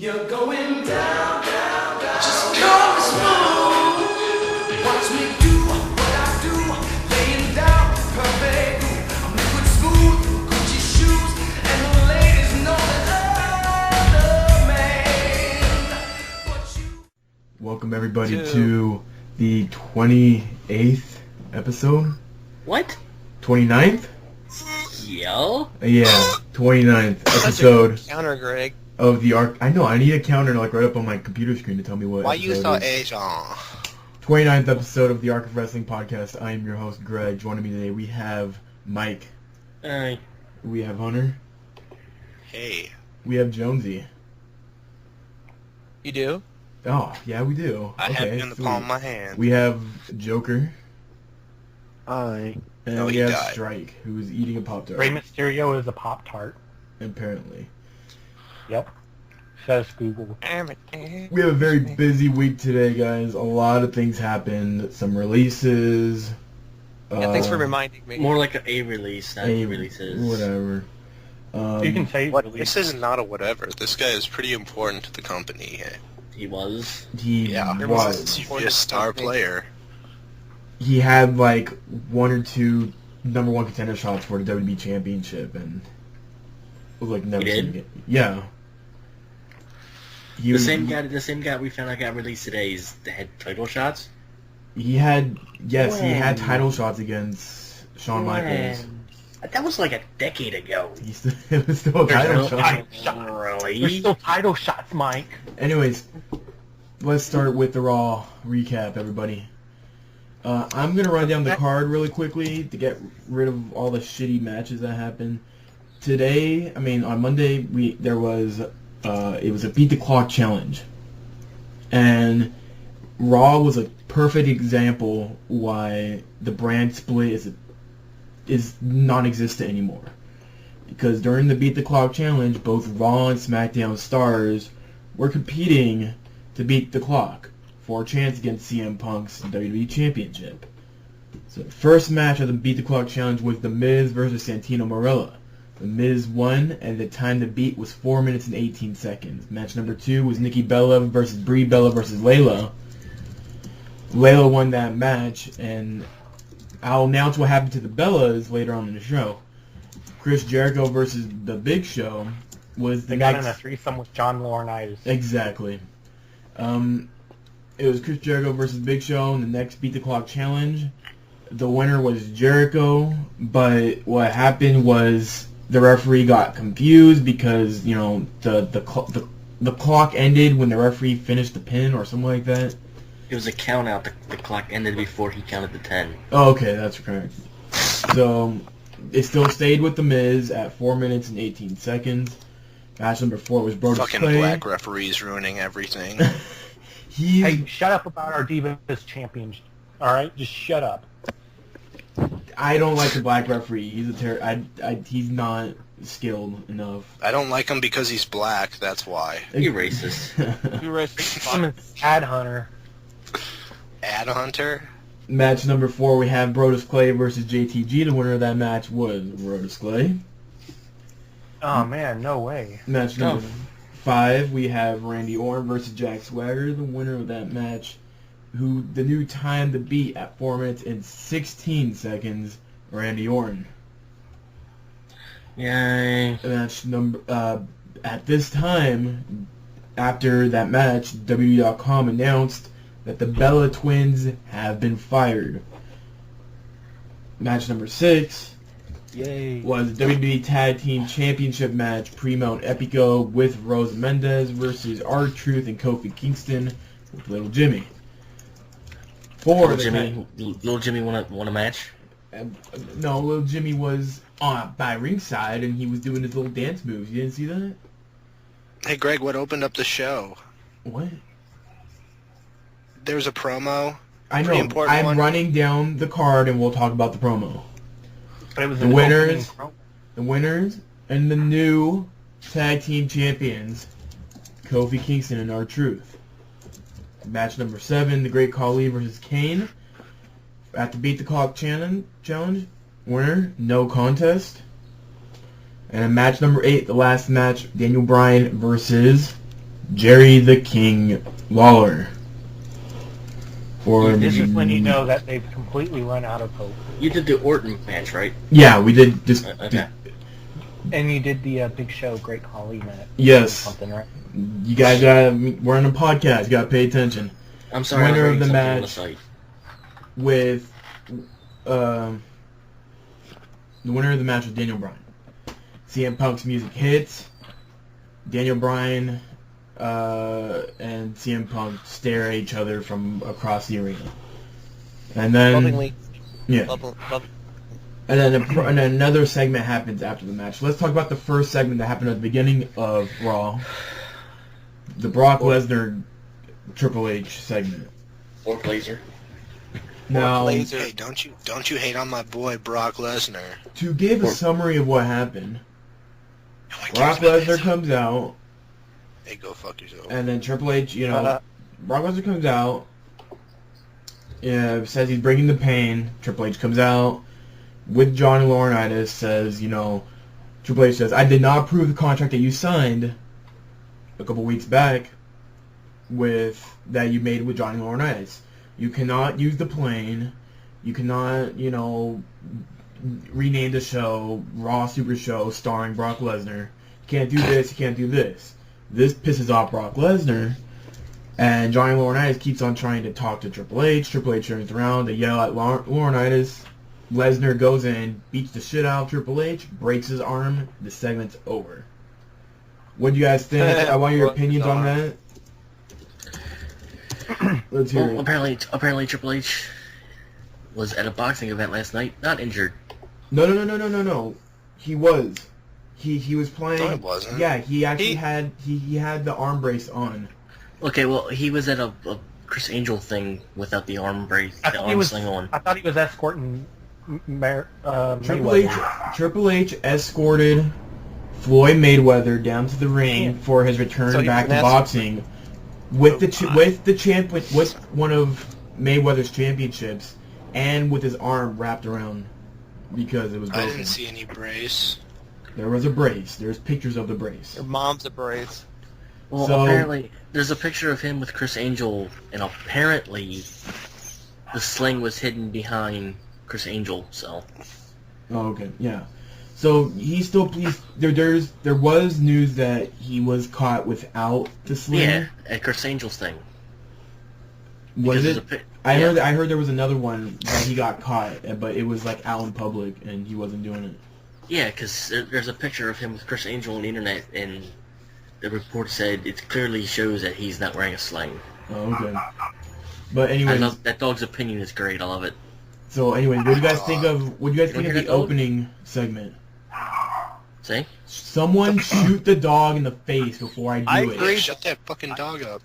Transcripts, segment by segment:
You're going down, down, down. Just come smooth. Watch me do what I do. Laying down perfect. I'm liquid smooth, Gucci shoes, and the ladies know that I'm the man. But you... Welcome everybody to the 28th episode. What? 29th? Yo? Yeah, 29th episode Counter, Greg. of the arc. I know, I need a counter like right up on my computer screen to tell me what Why you episode so it is. age on? 29th episode of the Arc of Wrestling podcast. I am your host, Greg. Joining me today, we have Mike. Hi. We have Hunter. Hey. We have Jonesy. You do? Oh, yeah, we do. I have you in the sweet. palm of my hand. We have Joker. Hi. And No, we he have died. Strike, who is eating a Pop-Tart. Rey Mysterio is a Pop-Tart. Apparently. Yep. Says Google. We have a very busy week today, guys. A lot of things happened. Some releases. Yeah, thanks for reminding me. More like a release, not releases. Whatever. You can say What? release. This is not a whatever. This guy is pretty important to the company. He was. He was. He's a star player. He had like one or two number one contender shots for the WWE Championship, and was like never He seen did? it. Yeah. He The was- same guy we found out got released today is the head title shots. He had he had When? title shots against Shawn Michaels. That was like a decade ago. It was still a title no shot. title shot. There's Really? still title shots, Mike. Anyways, let's start with the Raw recap, everybody. I'm going to run down the card really quickly to get rid of all the shitty matches that happened. Today, on Monday, it was a Beat the Clock challenge. And Raw was a perfect example why the brand split is non-existent anymore. Because during the Beat the Clock challenge, both Raw and Smackdown stars were competing to beat the clock for a chance against CM Punk's WWE Championship. So the first match of the Beat the Clock challenge was The Miz versus Santino Marella. The Miz won, and the time to beat was 4 minutes and 18 seconds. Match number 2 was Nikki Bella versus Brie Bella versus Layla. Layla won that match, and I'll announce what happened to the Bellas later on in the show. Chris Jericho versus The Big Show was the They got in a threesome with John Laurinaitis. Exactly. It was Chris Jericho versus Big Show in the next Beat the Clock challenge. The winner was Jericho, but what happened was the referee got confused because the clock ended when the referee finished the pin or something like that. It was a count out. The clock ended before he counted the 10. Oh, okay, that's correct. So it still stayed with The Miz at 4 minutes and 18 seconds. Match number 4 was Brodus Fucking Clay. black referees ruining everything. Hey, shut up about our Divas champions. Alright? Just shut up. I don't like the black referee. He's he's not skilled enough. I don't like him because he's black, that's why. You racist. You racist. I'm an ad hunter. Ad Hunter? Match number 4, we have Brodus Clay versus JTG. The winner of that match was Brodus Clay. Oh man, no way. Match number 5, we have Randy Orton versus Jack Swagger. The winner of that match, who the new time to beat at 4 minutes and 16 seconds, Randy Orton. Yay. Match number at this time, after that match, WWE.com announced that the Bella Twins have been fired. Match number 6 Yay. was WWE Tag Team Championship match, Primo and Epico, with Rose Mendez versus R-Truth and Kofi Kingston with Little Jimmy. Little Jimmy won a match. No, Little Jimmy was by ringside and he was doing his little dance moves. You didn't see that? Hey, Greg, what opened up the show? What? There was a promo. I Pretty know. important I'm one. running down the card and we'll talk about the promo. But it was The an winners. opening The winners and the new tag team champions, Kofi Kingston and R-Truth. Match number 7, The Great Khali versus Kane. At the Beat the Clock challenge, winner, no contest. And match number 8, the last match, Daniel Bryan versus Jerry the King Lawler. Or This is when you know that they've completely run out of hope. You did the Orton match, right? yeah, we did just Okay. And you did the Big Show Great Khali match. yes. Something, right? You guys we're on a podcast. You gotta pay attention. I'm sorry. Winner I was of the reading something on the match. site. With the winner of the match was Daniel Bryan. CM Punk's music hits. Daniel Bryan and CM Punk stare at each other from across the arena, and then Lovingly. yeah, Love. and then another segment happens after the match. Let's talk about the first segment that happened at the beginning of Raw, the Brock Lesnar Triple H segment. Or Glazer. Now, Laser. Hey, don't you hate on my boy Brock Lesnar? to give a summary of what happened, No one Brock cares about Lesnar this. comes out, Hey, go fuck yourself. and then Triple H, Brock Lesnar comes out, says he's bringing the pain. Triple H comes out with Johnny Laurinaitis, says, Triple H says, I did not approve the contract that you signed a couple weeks back that you made with Johnny Laurinaitis. You cannot use the plane. You cannot, rename the show Raw Super Show starring Brock Lesnar. You can't do this. You can't do this. This pisses off Brock Lesnar, and Johnny Laurinaitis keeps on trying to talk to Triple H. Triple H turns around, they yell at Laurinaitis. Lesnar goes in, beats the shit out of Triple H, breaks his arm. The segment's over. What do you guys think? I want your opinions on that. Let's hear Well, it. apparently Triple H was at a boxing event last night, not injured. No. He was. He was playing. No, he wasn't. Yeah, he actually had he had the arm brace on. Okay, well, he was at a Chris Angel thing without the arm brace, the arm sling on. I thought he was escorting Mayweather. Triple H escorted Floyd Mayweather down to the ring for his return So he back to finessed- boxing with with one of Mayweather's championships and with his arm wrapped around because it was I broken. didn't see any brace. There was a brace. There's pictures of the brace. Your mom's a brace. Well, So- apparently, there's a picture of him with Chris Angel, and apparently the sling was hidden behind Chris Angel, so... Oh, okay, yeah. So he's still pleased. There was news that he was caught without the sling. Yeah, at Chris Angel's thing. Was Because it? there's I heard there was another one that he got caught, but it was like out in public and he wasn't doing it. Yeah, because there's a picture of him with Chris Angel on the internet, and the report said it clearly shows that he's not wearing a sling. Oh, okay. But I anyways, love that dog's opinion is great. I love it. so anyways, what do you guys think of hear the that dog? opening segment? See? Someone shoot the dog in the face before I do I it. agree. Hey, shut that fucking dog up.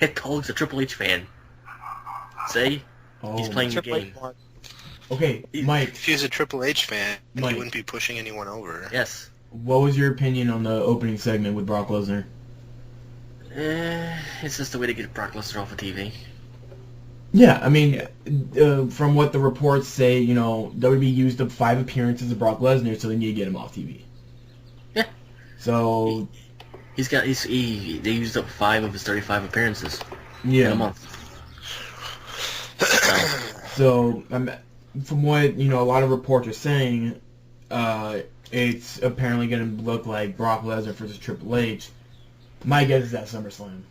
That dog's a Triple H fan. See? Oh, He's playing the Triple H game. Mark. Okay, Mike, If he was a Triple H fan, Mike. he wouldn't be pushing anyone over. Yes. what was your opinion on the opening segment with Brock Lesnar? It's just a way to get Brock Lesnar off of TV. Yeah, I mean, from what the reports say, WWE used up 5 appearances of Brock Lesnar, so they need to get him off TV. Yeah. So, They used up 5 of his 35 appearances in a yeah. month. So, So, from what, a lot of reports are saying, it's apparently going to look like Brock Lesnar versus Triple H. My guess is at SummerSlam.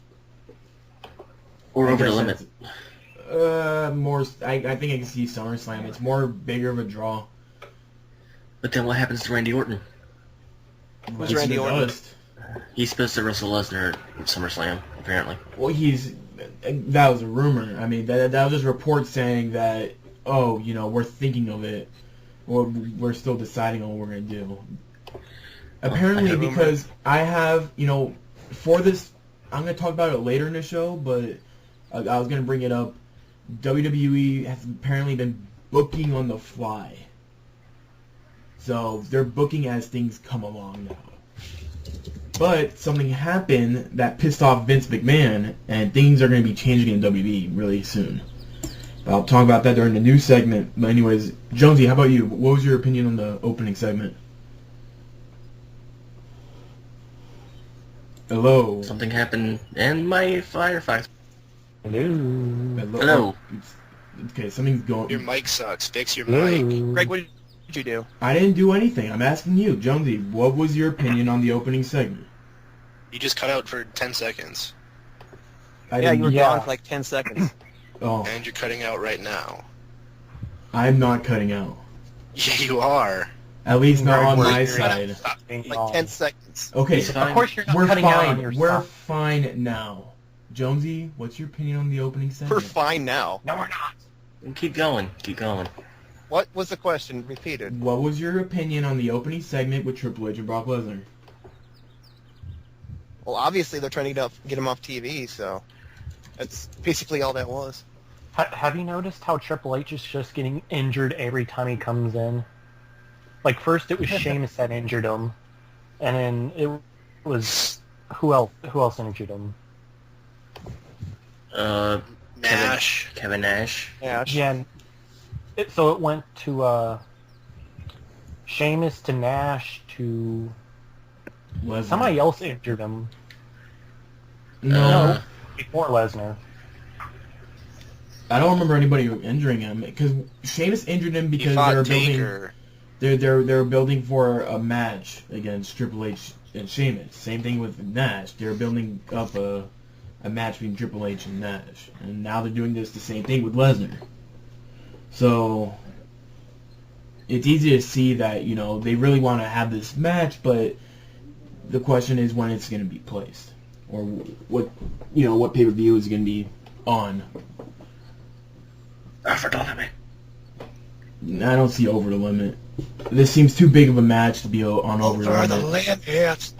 or I over the guess limit. I think I can see SummerSlam. It's more bigger of a draw. But then what happens to Randy Orton? Who's He's Randy in the Orton? dust. He's supposed to wrestle Lesnar at SummerSlam, apparently. Well, that was a rumor. I mean, that was just reports saying that, we're thinking of it, or we're still deciding on what we're going to do. Apparently, I because I have, for this, I'm going to talk about it later in the show, but I was going to bring it up. WWE has apparently been booking on the fly. So, they're booking as things come along now. But something happened that pissed off Vince McMahon, and things are going to be changing in WWE really soon. I'll talk about that during the news segment. But anyways, Jonesy, how about you? What was your opinion on the opening segment? Hello. Something happened in my firefighter. Hello. Okay, something's going. Your mic sucks. Fix your Hello. mic. Greg, what did you do? I didn't do anything. I'm asking you, Jonesy. What was your opinion on the opening segment? You just cut out for 10 seconds. I Yeah, didn't. you were Yeah. gone for like 10 seconds. Oh, And you're cutting out right now. I'm not cutting out. Yeah, you are. At least not on Greg, my you're side. Like 10 seconds. Okay, It's fine. Of course you're not we're cutting out on fine. your We're stuff. fine now. Jonesy, what's your opinion on the opening We're segment? fine now. No, we're not. Keep going. Keep going. What was the question repeated? What was your opinion on the opening segment with Triple H and Brock Lesnar? Well, obviously they're trying to get him off TV, so that's basically all that was. Have you noticed how Triple H is just getting injured every time he comes in? Like, first it was Sheamus that injured him, and then it was... Who else injured him? Nash. Kevin Nash. Yeah. Yeah, so it went to Sheamus to Nash to... Lesnar. Somebody else injured him. No, Before Lesnar. I don't remember anybody injuring him because Sheamus injured him He because they fought were building. Taker. They're building for a match against Triple H and Sheamus. Same thing with Nash. They're building up a match between Triple H and Nash, and now they're doing the same thing with Lesnar. So it's easy to see that they really want to have this match, but the question is when it's going to be placed, or what pay-per-view is going to be on. Over the limit. I don't see Over the Limit. This seems too big of a match to be on Over the Limit. limit.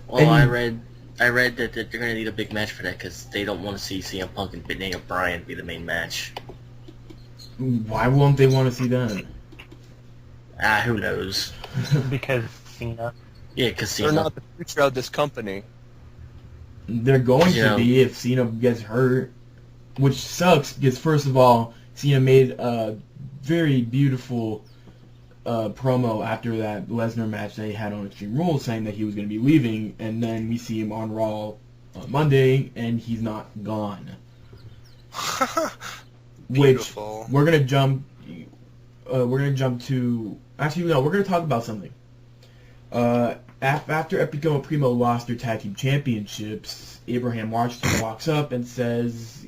Well, And- I read that they're going to need a big match for that because they don't want to see CM Punk and Daniel Bryan be the main match. Why won't they want to see that? Who knows? Because Cena. Yeah, because They're Cena. not the future of this company. They're going to Yeah. be if Cena gets hurt, which sucks because first of all, Cena made a very beautiful promo after that Lesnar match they had on Extreme Rules saying that he was going to be leaving, and then we see him on Raw on Monday and he's not gone. Beautiful. Which we're gonna jump to. Actually, no, we're gonna talk about something. After Epico and Primo lost their tag team championships, Abraham Washington walks up and says,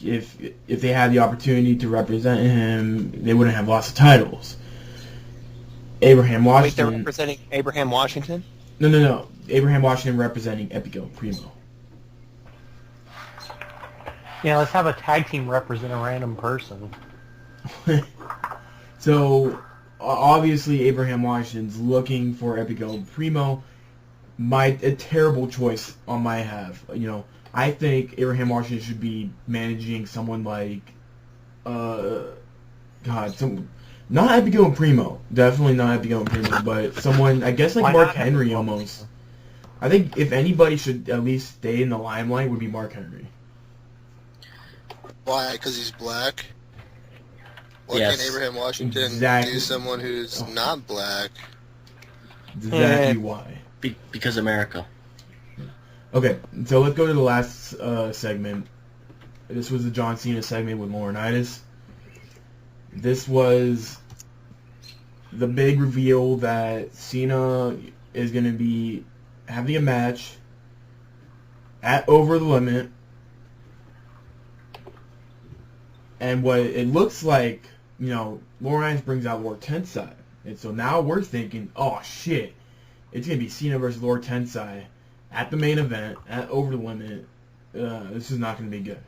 if they had the opportunity to represent him, they wouldn't have lost the titles. Abraham Wait, Washington. they're representing Abraham Washington? No. Abraham Washington representing Epico and Primo. Yeah, let's have a tag team represent a random person. So, obviously, Abraham Washington's looking for Epico and Primo. A terrible choice on my half. I think Abraham Washington should be managing someone like, not Epico and Primo. Definitely not Epico and Primo, but someone, I guess, like Why Mark not Henry Epico? almost. I think if anybody should at least stay in the limelight would be Mark Henry. Why? Because he's black? Why Yes. can't Abraham Washington Exactly. do someone who's not black? Exactly why. Because America. Okay, so let's go to the last segment. This was the John Cena segment with Laurinaitis. This was the big reveal that Cena is going to be having a match at Over the Limit. And what it looks like, Laurinaitis brings out Lord Tensai. And so now we're thinking, oh shit, it's going to be Cena versus Lord Tensai at the main event, at Over the Limit. This is not going to be good.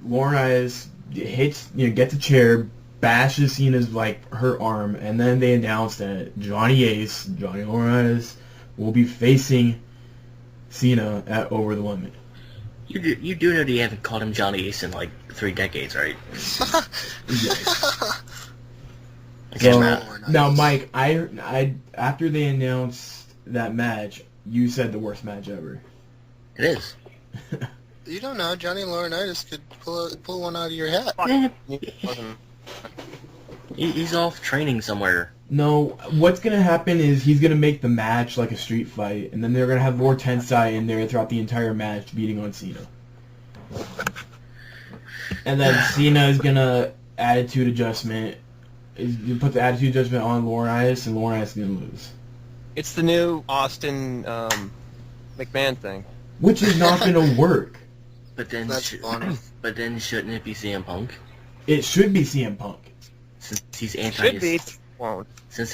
Laurinaitis gets a chair, bashes Cena's her arm, and then they announce that Johnny Laurinaitis, will be facing Cena at Over the Limit. You do know they haven't called him Johnny Ace in 3 decades, right? Yes. Okay, So, Matt. now, Mike, I after they announced that match, you said the worst match ever. It is. You don't know. Johnny Laurinaitis could pull one out of your hat. Eh, It wasn't. he's off training somewhere. No, what's gonna happen is he's gonna make the match like a street fight, and then they're gonna have more Tensai in there throughout the entire match, beating on Cena. And then Cena is gonna attitude adjustment. You put the attitude adjustment on Laurinaitis, and Laurinaitis is gonna lose. It's the new Austin McMahon thing. Which is not gonna work. But then, That's funny. but then shouldn't it be CM Punk? It should be CM Punk. Since he's Should be. Won't. Since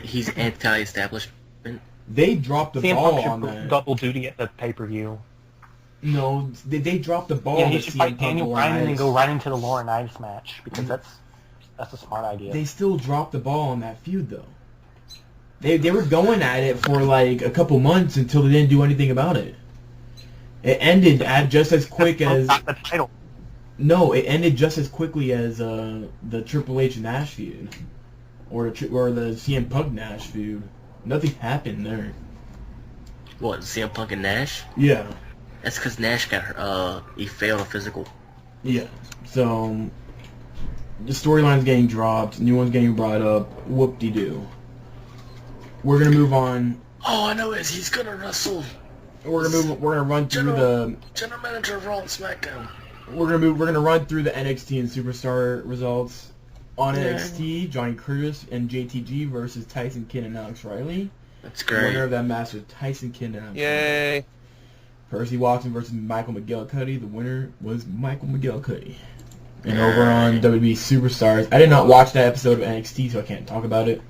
he's anti-establishment. They dropped the CM ball Punk on should that. double duty at the pay-per-view. No, they dropped the ball. Yeah, he with should CM fight Punk Daniel and Bryan and then Laurinaitis. go right into the Laurinaitis match, because that's a smart idea. They still dropped the ball on that feud, though. They were going at it for like a couple months until they didn't do anything about it. It ended at just as quick as... Got the title. No, it ended just as quickly as the Triple H Nash feud. Or the CM Punk Nash feud. Nothing happened there. What, CM Punk and Nash? Yeah. That's because Nash got he failed a physical. Yeah. So, the storyline's getting dropped, new one's getting brought up, whoop-de-doo. We're gonna move on. All I know is he's gonna wrestle. We're gonna run through the... General Manager of Raw and Smackdown. We're gonna run through the NXT and Superstar results. On NXT, Johnny Curtis and JTG versus Tyson Kidd and Alex Riley. That's The winner great. of that match was Tyson Kidd and Alex Riley. Yay. Percy Watson versus Michael McGillicuddy. The winner was Michael McGillicuddy. And over on WWE Superstars, I did not watch that episode of NXT, so I can't talk about it.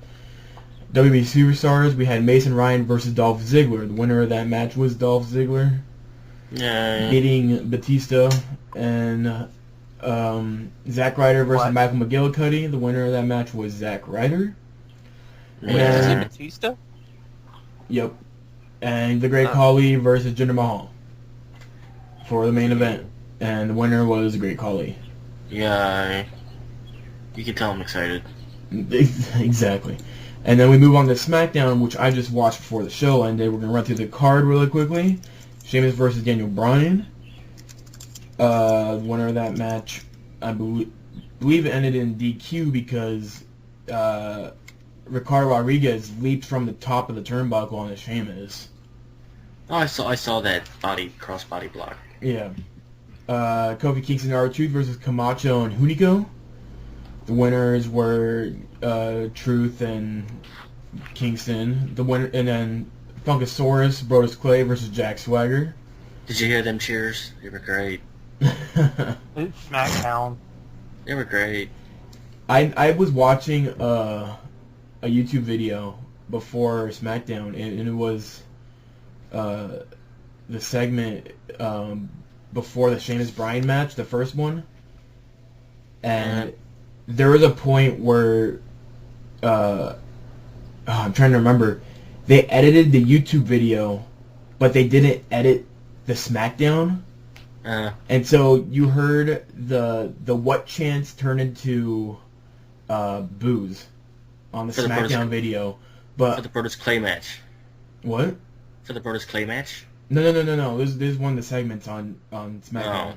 WWE Superstars, we had Mason Ryan versus Dolph Ziggler. The winner of that match was Dolph Ziggler, Yeah. beating Batista. And Zack Ryder versus What? Michael McGillicuddy. The winner of that match was Zack Ryder. Wait, is Yeah. it Batista? Yep. And the Great Khali versus Jinder Mahal for the main event. And the winner was the Great Khali. Yeah. You can tell I'm excited. Exactly. And then we move on to SmackDown, which I just watched before the show ended. We're going to run through the card really quickly. Sheamus versus Daniel Bryan. The winner of that match, I believe it ended in DQ because Ricardo Rodriguez leaped from the top of the turnbuckle on Sheamus. Oh, I saw that crossbody block. Yeah. Kofi Kingston and R-Truth versus Camacho and Hunico. The winners were Truth and Kingston. The winner, and then Funkasaurus, Brodus Clay versus Jack Swagger. Did you hear them cheers? They were great. It's SmackDown. They were great. I was watching a YouTube video before SmackDown, and it was the segment before the Sheamus Bryan match, the first one, and there was a point where I'm trying to remember, they edited the YouTube video, but they didn't edit the SmackDown. And so you heard the what chants turn into boos on the For the SmackDown Brodus- video, For the but Brodus Clay match. what? For the Brodus Clay match? No. This is one of the segments on SmackDown.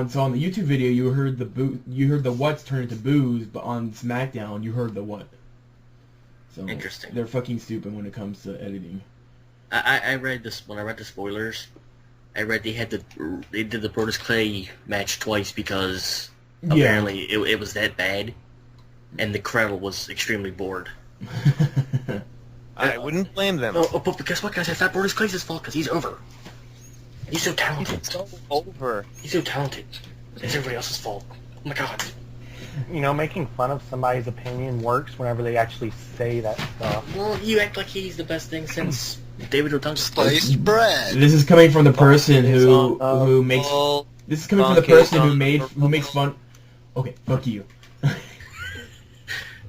So on the YouTube video, you heard the whats turn into boos, but on SmackDown, you heard the what. So Interesting. They're fucking stupid when it comes to editing. I read this when I read the spoilers. I read they did the Brodus Clay match twice because apparently it was that bad, and the crowd was extremely bored. I wouldn't blame them. But guess what, guys? It's not Brodus Clay's fault because he's over. He's so talented. It's so over. He's so talented. It's everybody else's fault. Oh my god. You know, making fun of somebody's opinion works whenever they actually say that stuff. Well, you act like he's the best thing since David Otunga. Sliced bread. This is coming from the person who Oh, makes. oh, This is coming from the Donkey person Kong. who makes fun. Okay, fuck you.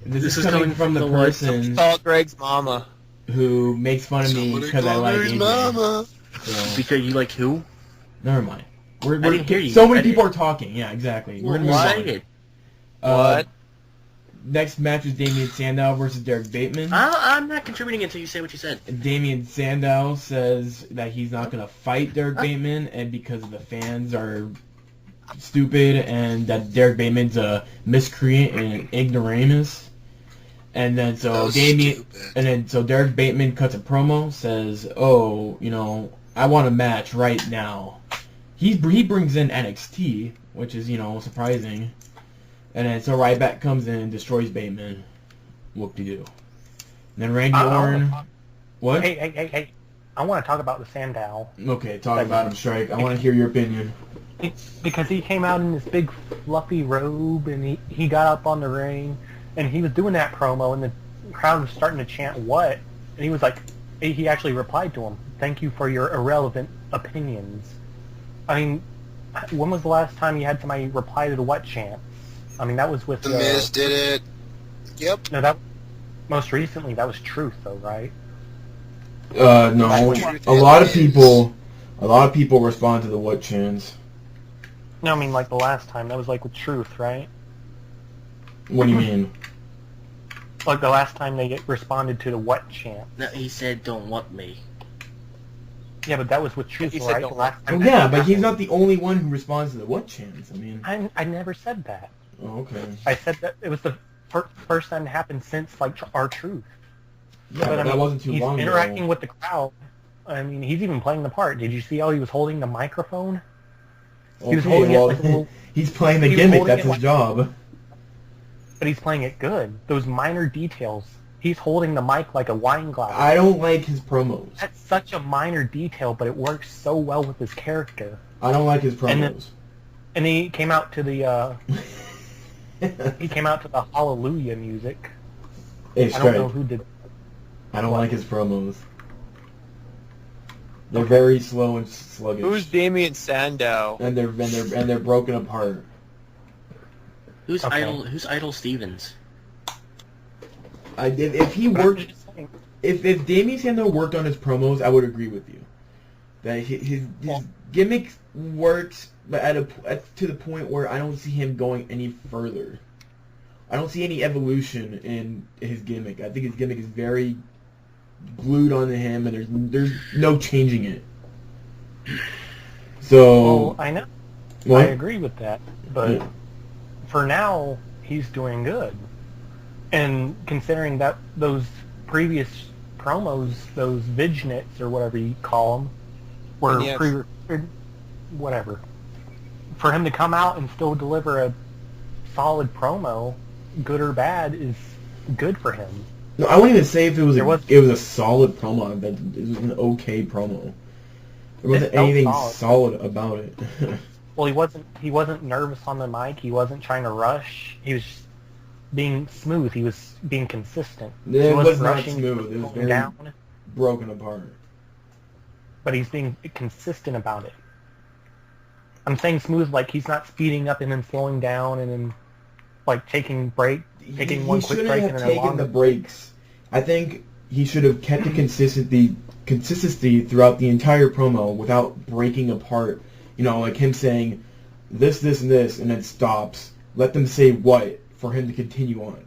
This This is is coming from the person Saw Greg's mama. who makes fun of me Somebody because I call like her AJ. mama. So, Because you like who? never mind. I didn't hear you. So many I didn't- people are talking. Yeah, exactly. We're gonna move Why? on. What? Next match is Damian Sandow versus Derek Bateman. I'm not contributing until you say what you said. Damian Sandow says that he's not going to fight Derek Bateman, and because the fans are stupid, and that Derek Bateman's a miscreant and an ignoramus. And then That so was Damien, stupid. and then so Derek Bateman cuts a promo, says, "Oh, you know, I want a match right now." He brings in NXT, which is, you know, surprising. And then so Ryback comes in and destroys Bateman. Whoop-de-doo. And then Randy Orton. What? Hey. I want to talk about the Sandow. Okay, talk about him, Strike. I want to hear your opinion. Because he came out in this big fluffy robe and he got up on the ring and he was doing that promo and the crowd was starting to chant what? And he was like, he actually replied to him, "Thank you for your irrelevant opinions." I mean, when was the last time you had somebody reply to the what chants? I mean, that was with... The Miz did it. Yep. No, most recently that was Truth though, right? No. A lot of people respond to the what chants. No, I mean like the last time. That was like with Truth, right? What do you mean? Like the last time they responded to the what chant. No, he said, "Don't want me." Yeah, but that was with Truth, He said right? don't The last time. Yeah, but he's not the only one who responds to the what chants. I mean... I never said that. Oh, okay. I said that it was the first time it happened since like our Truth. Yeah, but I that mean, wasn't too he's long ago. interacting with the crowd. I mean, he's even playing the part. Did you see how he was holding the microphone? He was holding it like a little... He's playing the he was gimmick. holding That's it his like- job. But he's playing it good. Those minor details. He's holding the mic like a wine glass. I don't like his promos. That's such a minor detail, but it works so well with his character. I don't like his And then- promos. And he came out to the Hallelujah music. Hey, I don't know Strike. who did. I don't like his promos. They're very slow and sluggish. Who's Damien Sandow? And they're broken apart. Who's Okay. Idol Stevens? If he worked, if Damien Sandow worked on his promos, I would agree with you. That his gimmick works, but to the point where I don't see him going any further. I don't see any evolution in his gimmick. I think his gimmick is very glued onto him, and there's no changing it. So Well, I know. what? I agree with that, but Yeah. for now, he's doing good. And considering that those previous promos, those Vignets or whatever you call them, were Vignettes. pre-recorded, whatever. For him to come out and still deliver a solid promo, good or bad, is good for him. No, I wouldn't even say if it was There was- it was a solid promo. But it was an okay promo. There wasn't felt anything solid. solid about it. Well, he wasn't nervous on the mic. He wasn't trying to rush. He was just being smooth. He was being consistent. He It wasn't was not rushing, smooth. It was going very down, broken apart. but he's being consistent about it. I'm saying smooth like he's not speeding up and then slowing down and then like taking one quick shouldn't break have and then a taken longer the breaks. I think he should have kept the consistency throughout the entire promo without breaking apart. You know, like him saying this, and this, and then stops. Let them say what for him to continue on.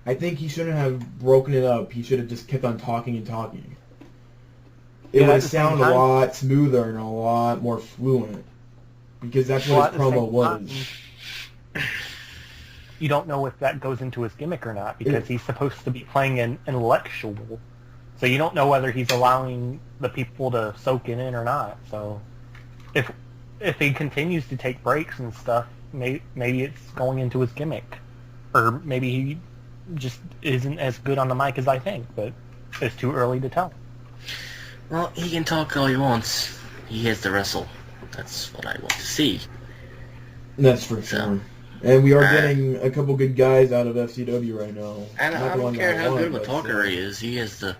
I think he shouldn't have broken it up. He should have just kept on talking and talking. It Yeah, would at have the same sounded a time- lot smoother and a lot more fluent. Because that's Well, what at his the promo same was. time, you don't know if that goes into his gimmick or not because he's supposed to be playing an intellectual. So you don't know whether he's allowing the people to soak it in or not. So if he continues to take breaks and stuff, maybe it's going into his gimmick. Or maybe he just isn't as good on the mic as I think, but it's too early to tell. Well, he can talk all he wants. He has to wrestle. That's what I want to see. That's for sure. And we are getting a couple good guys out of FCW right now. And Not I the don't one care that I how want, good of a but talker still. he is.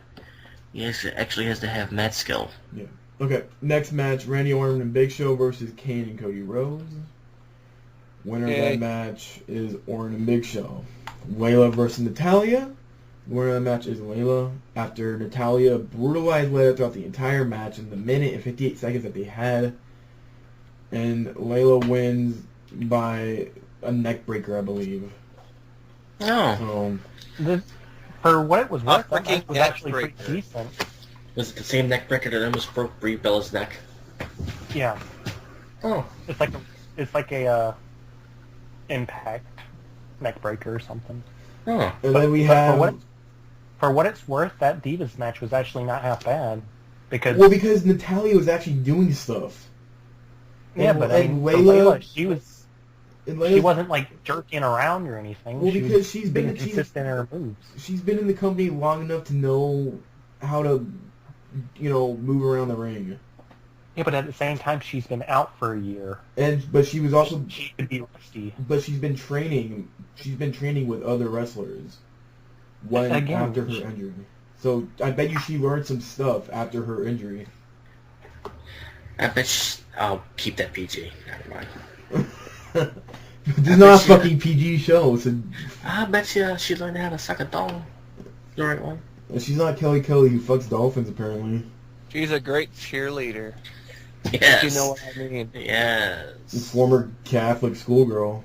He actually has to have mat skill. Yeah. Okay, next match, Randy Orton and Big Show versus Kane and Cody Rhodes. Winner of Yay. that match is Orton and Big Show. Layla versus Natalya. Winner of the match is Layla. After Natalya brutalized Layla throughout the entire match in the minute and 58 seconds that they had. And Layla wins by a neck breaker, I believe. Oh. So, For what it was worth, that Freaking match was neck actually pretty breaker. decent. Was it the same neck breaker that almost broke Brie Bella's neck? Yeah. Oh. It's like a Impact neck breaker or something. Oh. and then we But for have what For what it's worth, that Divas match was actually not half bad. Because Natalya was actually doing stuff. Yeah, And, but I mean, Layla, she wasn't like jerking around or anything. Well, she because was she's being been consistent in her moves. She's been in the company long enough to know how to, move around the ring. Yeah, but at the same time, she's been out for a year. But she was also she could be rusty. But she's been training. She's been training with other wrestlers after her injury. So I bet you she learned some stuff after her injury. I bet I'll keep that PG. Never mind. This is not a fucking PG show. So I bet she learned how to suck a dong. The right one. She's not Kelly Kelly who fucks dolphins, apparently. She's a great cheerleader. Yes. You know what I mean? Yes. Former Catholic schoolgirl.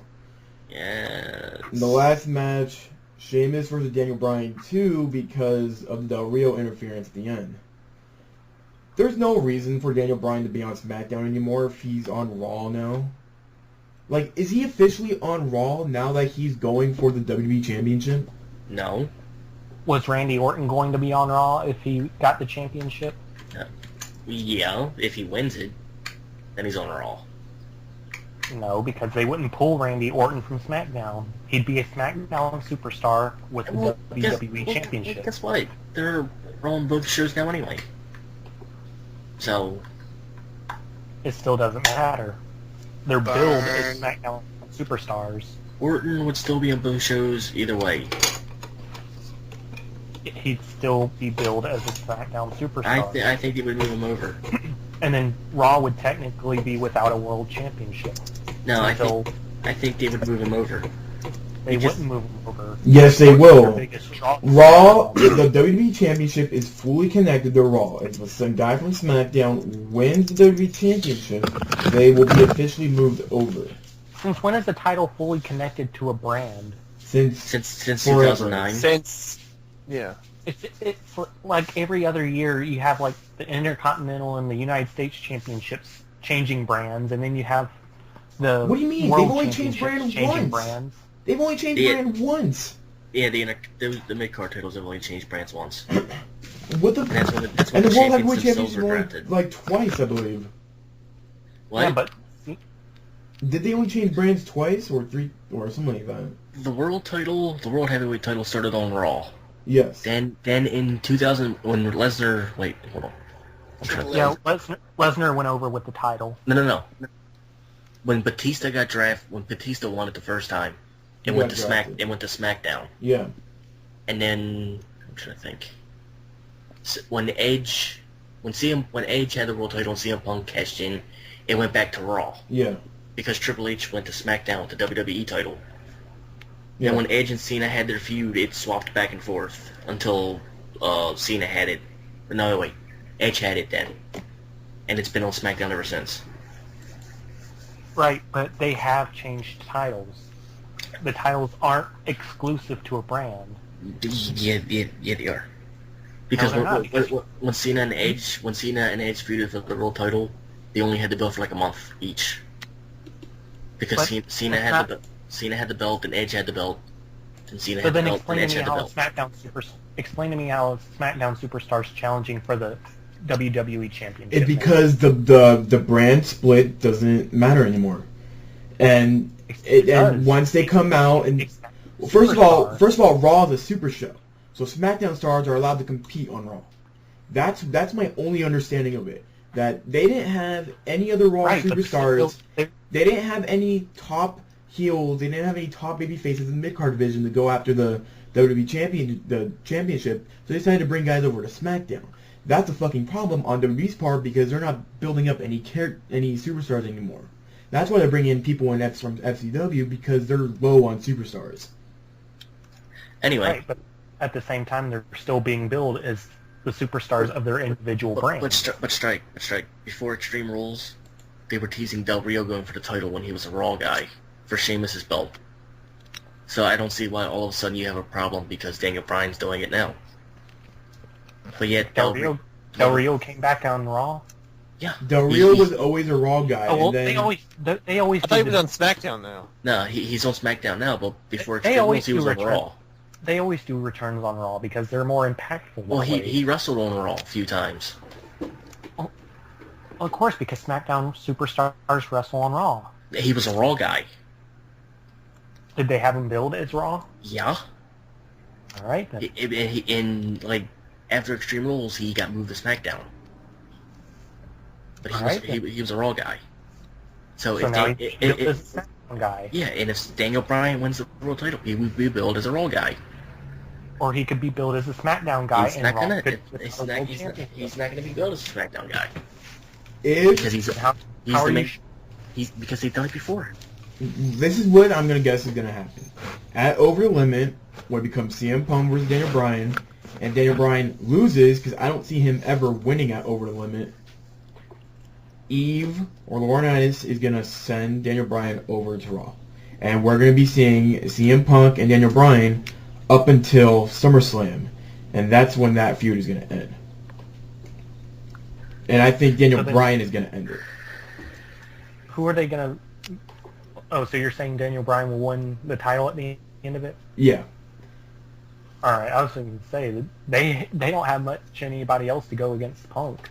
Yes. In the last match, Sheamus versus Daniel Bryan 2 because of the Del Rio interference at the end. There's no reason for Daniel Bryan to be on SmackDown anymore if he's on Raw now. Like, is he officially on Raw now that he's going for the WWE Championship? No. Was Randy Orton going to be on Raw if he got the championship? Yeah, if he wins it, then he's on Raw. No, because they wouldn't pull Randy Orton from SmackDown. He'd be a SmackDown superstar with the WWE Championship. Guess what? They're on both shows now anyway. So... It still doesn't matter. Their build is SmackDown superstars. Orton would still be on both shows either way. He'd still be billed as a SmackDown superstar. I think they would move him over. And then Raw would technically be without a world championship. No, I think they would move him over. They wouldn't move him over. Yes, they will. Raw, the WWE Championship is fully connected to Raw. If a guy from SmackDown wins the WWE Championship, they will be officially moved over. Since when is the title fully connected to a brand? Since 2009. Yeah. It's like every other year you have like the Intercontinental and the United States Championships changing brands, and then you have the What do you mean? World They've only changed brand once. Brands. They've only changed brand once. Yeah, the mid-card titles have only changed brands once. What the? And the World Heavyweight Championship only like twice, I believe. What? Yeah, but did they only change brands twice or three or something like that? The World Heavyweight title started on Raw. Yes. Then in 2000 when Lesnar hold on. Yeah, Lesnar went over with the title. No. When Batista won it the first time, it went to SmackDown. Yeah. And then I'm trying to think. When Edge had the world title and CM Punk cashed in, it went back to Raw. Yeah. Because Triple H went to SmackDown with the WWE title. Yeah. And when Edge and Cena had their feud, it swapped back and forth until Cena had it. No, wait. Edge had it then. And it's been on SmackDown ever since. Right, but they have changed titles. The titles aren't exclusive to a brand. Yeah, they are. Because when Cena and Edge feuded for the world title, they only had the belt for like a month each. Because Cena had the belt, and Edge had the belt, and Cena had the belt, and Edge had the belt. Explain to me how SmackDown Superstars challenging for the WWE Championship. It's because the brand split doesn't matter anymore, and once they come out and first of all, Raw is a super show, so SmackDown stars are allowed to compete on Raw. That's my only understanding of it. That they didn't have any other Raw superstars. They didn't have any top heels. They didn't have any top baby faces in the mid-card division to go after the WWE championship. So they decided to bring guys over to SmackDown. That's a fucking problem on WWE's part because they're not building up any superstars anymore. That's why they're bringing in people from FCW because they're low on superstars. Anyway. Right, but at the same time, they're still being billed as the superstars of their individual brands. But strike. Before Extreme Rules, they were teasing Del Rio going for the title when he was a Raw guy for Sheamus' belt. So I don't see why all of a sudden you have a problem because Daniel Bryan's doing it now. But yet Del Rio came back on Raw. Yeah. Del Rio was always a Raw guy. Oh, well, and then they always. I thought he was on SmackDown now. No, he's on SmackDown now, but before Extreme Rules he was on Raw. they always do returns on Raw because they're more impactful. Well, that way. he wrestled on Raw a few times. Well, of course, because SmackDown Superstars wrestle on Raw. He was a Raw guy. Did they have him billed as Raw? Yeah. All right, then. After Extreme Rules, he got moved to SmackDown. But he was a Raw guy. So now he's billed as a SmackDown guy. Yeah, and if Daniel Bryan wins the world title, he would be billed as a Raw guy. Or he could be billed as a SmackDown guy. He's not going to be billed as a SmackDown guy. Because because they've done it before. This is what I'm going to guess is going to happen. At Over the Limit, when it becomes CM Punk versus Daniel Bryan, and Daniel Bryan loses, because I don't see him ever winning at Over the Limit, Eve or Laurinaitis is going to send Daniel Bryan over to Raw. And we're going to be seeing CM Punk and Daniel Bryan up until SummerSlam. And that's when that feud is going to end. And I think Daniel Bryan is going to end it. Who are they going to... Oh, so you're saying Daniel Bryan will win the title at the end of it? Yeah. All right, I was going to say that they don't have much anybody else to go against Punk.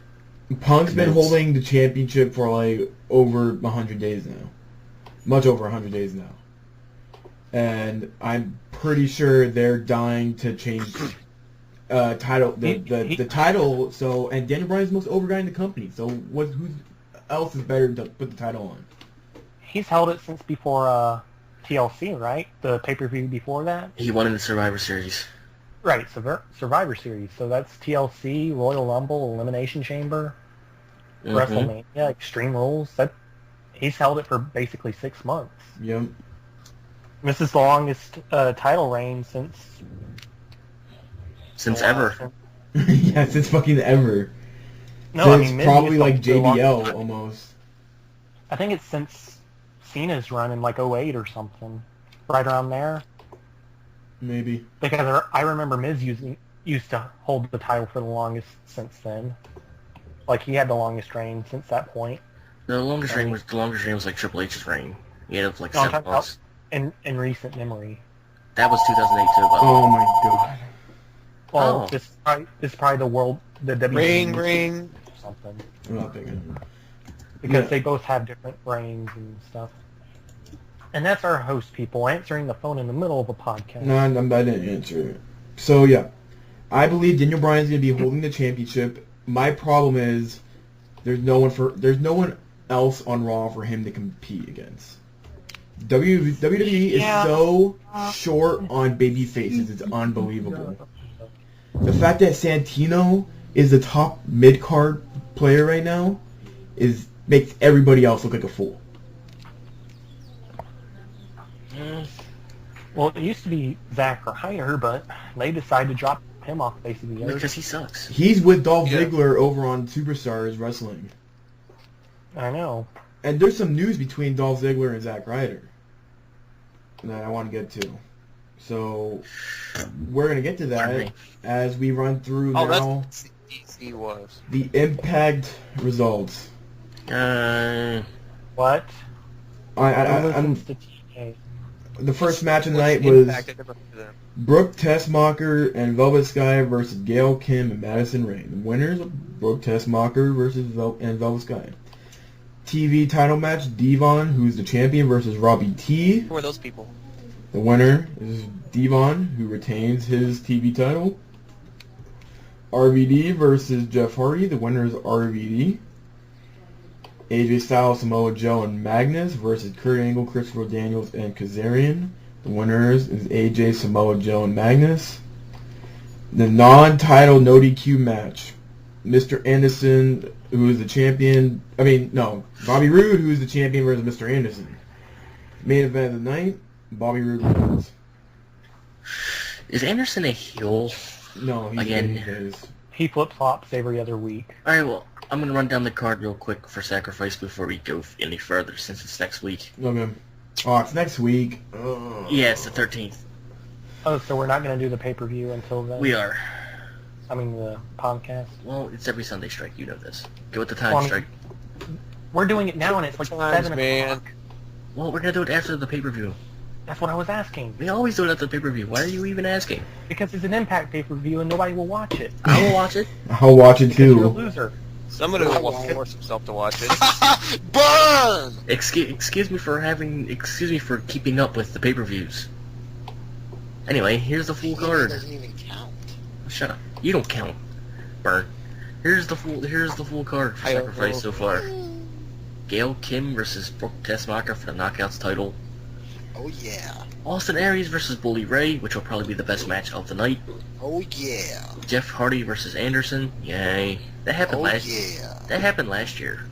Punk's been holding the championship for like over 100 days now. Much over 100 days now. And I'm pretty sure they're dying to change title the title. So, and Daniel Bryan's the most over guy in the company. So who else is better to put the title on? He's held it since before TLC, right? The pay-per-view before that? He won in the Survivor Series. Right, Survivor Series. So that's TLC, Royal Rumble, Elimination Chamber, WrestleMania, Extreme Rules. He's held it for basically 6 months. Yep. This is the longest title reign since ever. Yeah, since fucking ever. No, since I mean, probably like JBL almost. I think it's since Cena's run in like 08 or something, right around there. Maybe. Because I remember Miz used to hold the title for the longest since then. Like he had the longest reign since that point. The longest reign was like Triple H's reign. He had like 7 months. In recent memory. That was 2008 too. But oh my god. Well, this is probably the WWE Ring. or something. I'm not thinking. Because they both have different reigns and stuff. And that's our host, people, answering the phone in the middle of a podcast. No, I didn't answer it. So, yeah. I believe Daniel Bryan's going to be holding the championship. My problem is there's no one else on Raw for him to compete against. WWE is so short on baby faces. It's unbelievable. The fact that Santino is the top mid-card player right now makes everybody else look like a fool. Well, it used to be Zack Ryder, but they decided to drop him off the face of the earth. Because he sucks. He's with Dolph Ziggler over on Superstars Wrestling. I know. And there's some news between Dolph Ziggler and Zack Ryder that I want to get to. So we're going to get to that as we run through now That's what DC was. the Impact results. What? I'm to TK. The first match of the night was Brooke Tessmacher and Velvet Sky versus Gail Kim and Madison Rayne. The winners of Brooke Tessmacher versus Velvet Sky. TV title match, Devon, who's the champion, versus Robbie T. Who are those people? The winner is Devon, who retains his TV title. RVD versus Jeff Hardy. The winner is RVD. AJ Styles, Samoa Joe, and Magnus versus Kurt Angle, Christopher Daniels, and Kazarian. The winners is AJ, Samoa Joe, and Magnus. The non-title no DQ match. Mr. Anderson, who is the champion. Bobby Roode, who is the champion, versus Mr. Anderson. Main event of the night, Bobby Roode wins. Is Anderson a heel? No, He flip-flops every other week. Alright, well, I'm going to run down the card real quick for Sacrifice before we go any further, since it's next week. Okay. Oh, it's next week. Yeah, it's the 13th. Oh, so we're not going to do the pay-per-view until then? We are. I mean, the podcast? Well, it's every Sunday strike, you know this. Go with the time strike. We're doing it now, and it's like 7 o'clock. Well, we're going to do it after the pay-per-view. That's what I was asking. We always do it at the pay-per-view. Why are you even asking? Because it's an Impact pay-per-view and nobody will watch it. I will watch it. I'll watch it Because you're a too. loser. Somebody will force himself to watch it. Burn! Excuse me for keeping up with the pay-per-views. Anyway, here's the full card. Doesn't even count. Shut up. You don't count. Burn. Here's the full card for I don't Sacrifice know. so far. Gail Kim versus Brooke Tessmacher for the Knockouts title. Oh yeah. Austin Aries versus Bully Ray, which will probably be the best match of the night. Oh yeah. Jeff Hardy versus Anderson. Yay. That happened Oh last yeah. That happened last year.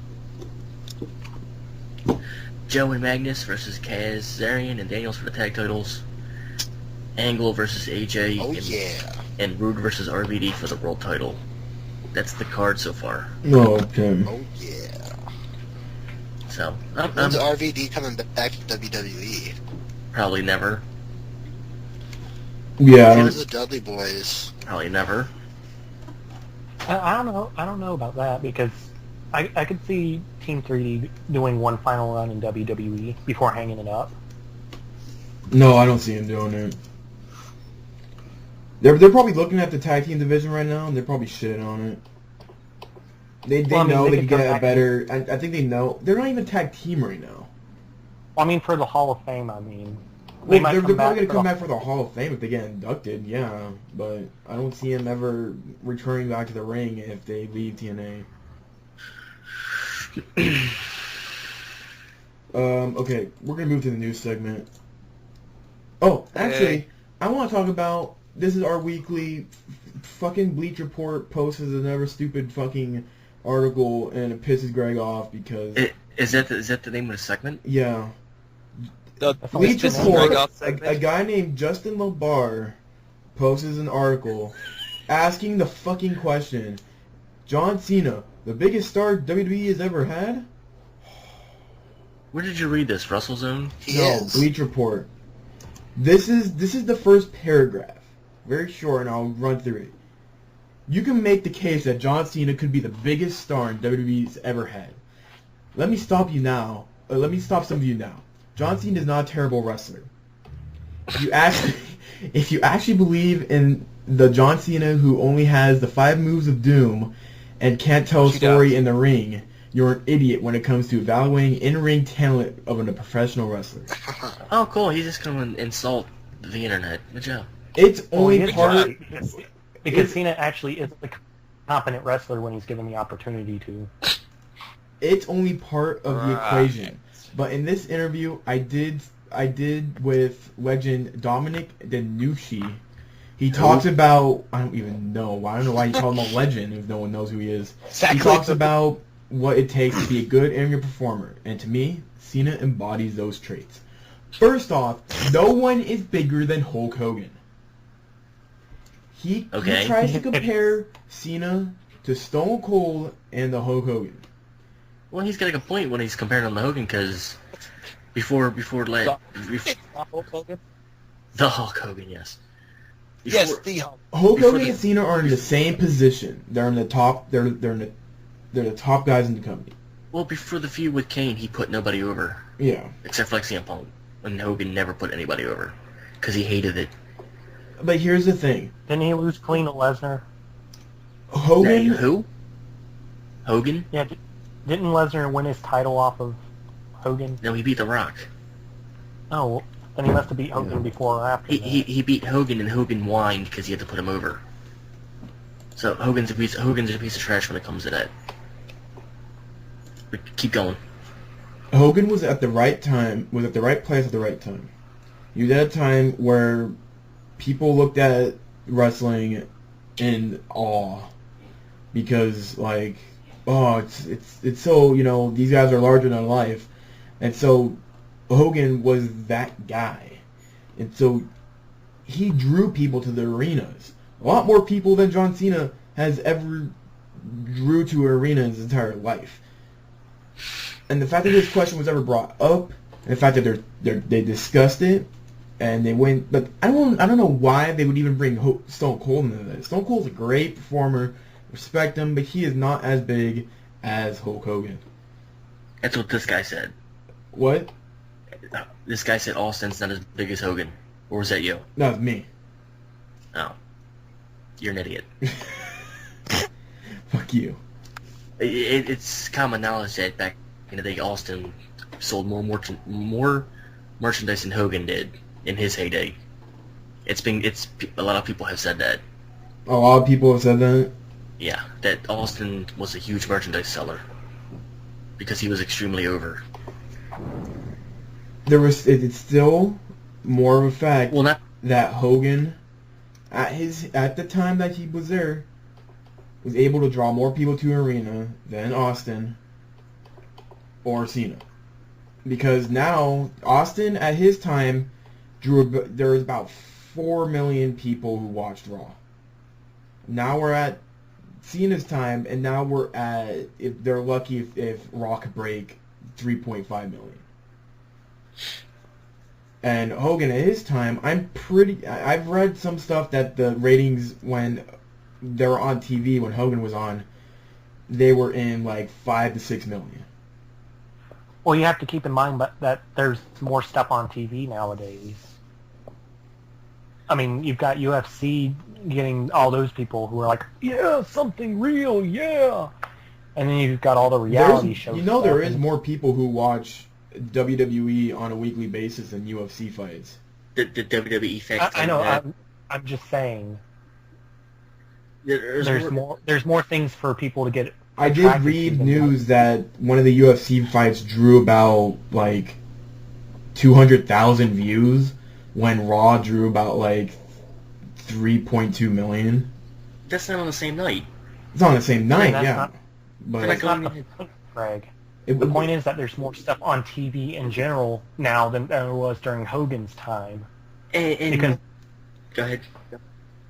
Joe and Magnus versus Kaz, Zarian, and Daniels for the tag titles. Angle versus AJ. Oh yeah. And Rude versus RVD for the world title. That's the card so far. Oh, okay. Oh yeah. So, When's RVD coming back to WWE? probably never. Yeah, I Where's don't, the Dudley Boys? Probably never. I don't know. I don't know about that because I could see Team 3D doing one final run in WWE before hanging it up. no, I don't see him doing it. They're probably looking at the tag team division right now, and they're probably shitting on it. They Well, I mean, know they they could can come get a back better. I think they know they're not even a tag team right now. I mean, for the Hall of Fame, I mean. They Well, might they're come probably back gonna come back for the Hall of Fame if they get inducted, yeah. But I don't see him ever returning back to the ring if they leave TNA. Okay, we're gonna move to the news segment. Oh, actually, Hey. I want to talk about this is our weekly fucking Bleach Report posts another stupid fucking article and it pisses Greg off because Is that the name of the segment? yeah. The Bleach This is Report, Greg off a segment. guy named Justin Lobar posts an article asking the fucking question, John Cena, the biggest star WWE has ever had? Where did you read this? WrestleZone? He No, is. Bleach Report. This is the first paragraph. Very short, and I'll run through it. You can make the case that John Cena could be the biggest star in WWE's ever had. Let me stop you now. Let me stop some of you now. John Cena is not a terrible wrestler. If you actually believe in the John Cena who only has the 5 moves of doom and can't tell a She story does. in the ring, you're an idiot when it comes to evaluating in-ring talent of a professional wrestler. Oh, cool. He's just going to insult the internet. Good job. It's Well, only he is part. right, because Cena actually is a competent wrestler when he's given the opportunity to. It's only part of the Right. equation. But in this interview, I did with legend Dominic DeNucci. He talks about I don't know why you call him a legend if no one knows who he is. Exactly. He talks about what it takes to be a good in-ring performer, and to me, Cena embodies those traits. First off, no one is bigger than Hulk Hogan. He tries to compare Cena to Stone Cold and the Hulk Hogan. Well, he's got a good point when he's comparing him to Hogan, because before the Hulk Hogan, yes. Yes, the Hulk Before Hogan the- and Cena are in the same position. They're in the top. They're the top guys in the company. Well, before the feud with Kane, he put nobody over, Yeah, except for like CM Punk, and Hogan never put anybody over, because he hated it. but here's the thing: Didn't he lose clean to Lesnar? Hogan. Who? Hogan? Yeah, didn't Lesnar win his title off of Hogan? No, he beat The Rock. Oh, then he must have beat Hogan before or after that. He beat Hogan, and Hogan whined because he had to put him over. So Hogan's a piece of trash when it comes to that. But keep going. Hogan was at the right time. Was at the right place at the right time. He was at a time where people looked at wrestling in awe because, like, oh, it's so, these guys are larger than life, and so Hogan was that guy, and so he drew people to the arenas. A lot more people than John Cena has ever drew to an arena in his entire life. And the fact that this question was ever brought up, and the fact that they discussed it, and they went, but I don't know why they would even bring Stone Cold into this. Stone Cold's a great performer, respect him, but he is not as big as Hulk Hogan. That's what this guy said. What? This guy said Austin's not as big as Hogan. Or was that you? That was me. Oh. You're an idiot. Fuck you. It's common knowledge that back in the day, Austin sold more merchandise than Hogan did in his heyday. A lot of people have said that. A lot of people have said that. Yeah, that Austin was a huge merchandise seller because he was extremely over. It's still more of a fact Well, not that Hogan, at the time that he was there, was able to draw more people to an arena than Austin or Cena. Because now, Austin, at his time, there was about 4 million people who watched Raw. Now we're at Cena's time, and now we're at, if they're lucky, if Raw could break 3.5 million. And Hogan at his time, I've read some stuff that the ratings when they were on TV, when Hogan was on, they were in like 5 to 6 million. Well, you have to keep in mind that there's more stuff on TV nowadays. I mean, you've got UFC getting all those people who are like, yeah, something real, yeah. And then you've got all the reality shows. You know, there is more people who watch WWE on a weekly basis than UFC fights. the WWE facts. I know. That. I'm just saying. There's There's more things for people to get. I did read news that one of the UFC fights drew about like 200,000 views, when Raw drew about like 3.2 million. That's not on the same night. It's on the same night, that's yeah. not- But That's not the point, Craig. The point is that there's more stuff on TV in general now than there was during Hogan's time. And go ahead.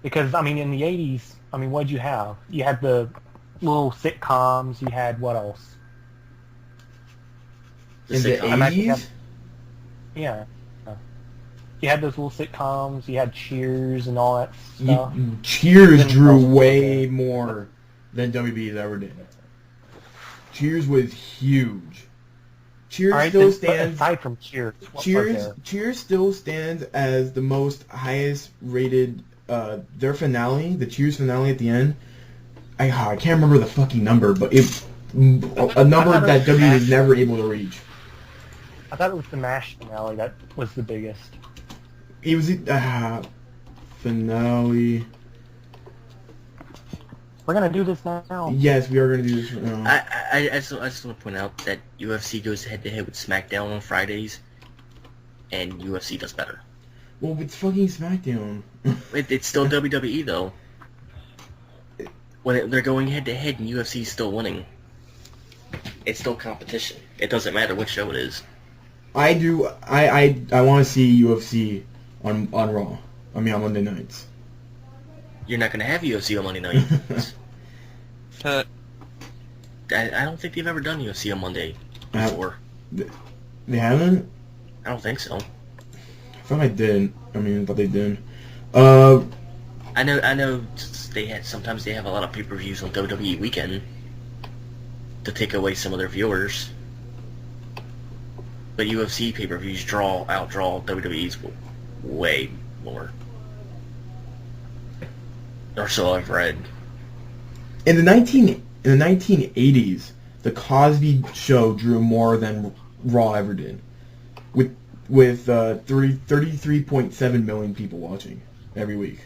Because, I mean, in the 80s, I mean, what'd you have? You had the little sitcoms. You had what else? in the sitcom. I'm actually 80s? Yeah. You had those little sitcoms. You had Cheers and all that stuff. Cheers Then drew also- way more than WWE's ever did. Cheers was huge. Cheers All right, still then, stands. aside from Cheers, what was there? Cheers still stands as the most highest rated. Their finale, the Cheers finale at the end. I can't remember the fucking number, but it's a number that WWE was never able to reach. I thought it was the MASH finale that was the biggest. It was finale. We're gonna do this now. Yes, we are going to do this right now. I just want to point out that UFC goes head to head with Smackdown on Fridays, and UFC does better. Well, it's fucking SmackDown. It's still WWE though. When they're going head to head and UFC's still winning, it's still competition. It doesn't matter which show it is. I want to see UFC on Raw. I mean on Monday nights. You're not going to have UFC on Monday nights. I don't think they've ever done UFC on Monday before. They haven't? I don't think so. I thought I did. I thought they did. I know. Sometimes they have a lot of pay-per-views on WWE weekend to take away some of their viewers. But UFC pay-per-views outdraw WWE's way more. Or so I've read. In the 1980s, the Cosby Show drew more than Raw ever did, with 33.7 million people watching every week.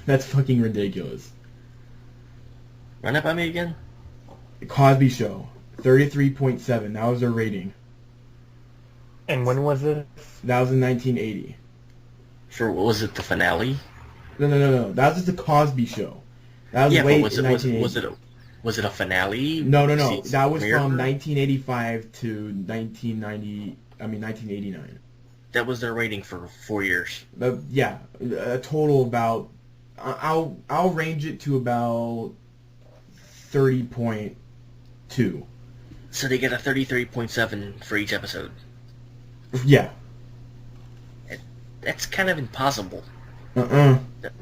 That's fucking ridiculous. Run that by me again? The Cosby Show, 33.7. That was their rating. And when was it? That was in 1980. For what was it? The finale? No. That was just the Cosby Show. That was late in 1980. Was it a finale? No. That was from 1985 to 1989. That was their rating for 4 years. Yeah, a total about. I'll range it to about 30.2. So they get a 33.7 for each episode. Yeah. That's kind of impossible. I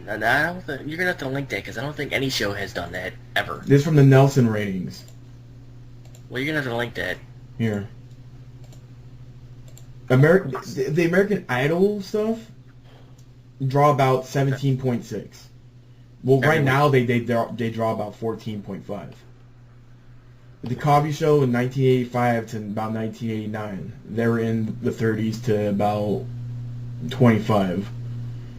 don't think, you're gonna have to link that because I don't think any show has done that ever. This is from the Nelson ratings. Well, you're gonna have to link that. Here. the American Idol stuff draw about 17.6. Well, right now they draw about 14.5. The Cosby Show in 1985 to about 1989, they were in the 30s to about 25.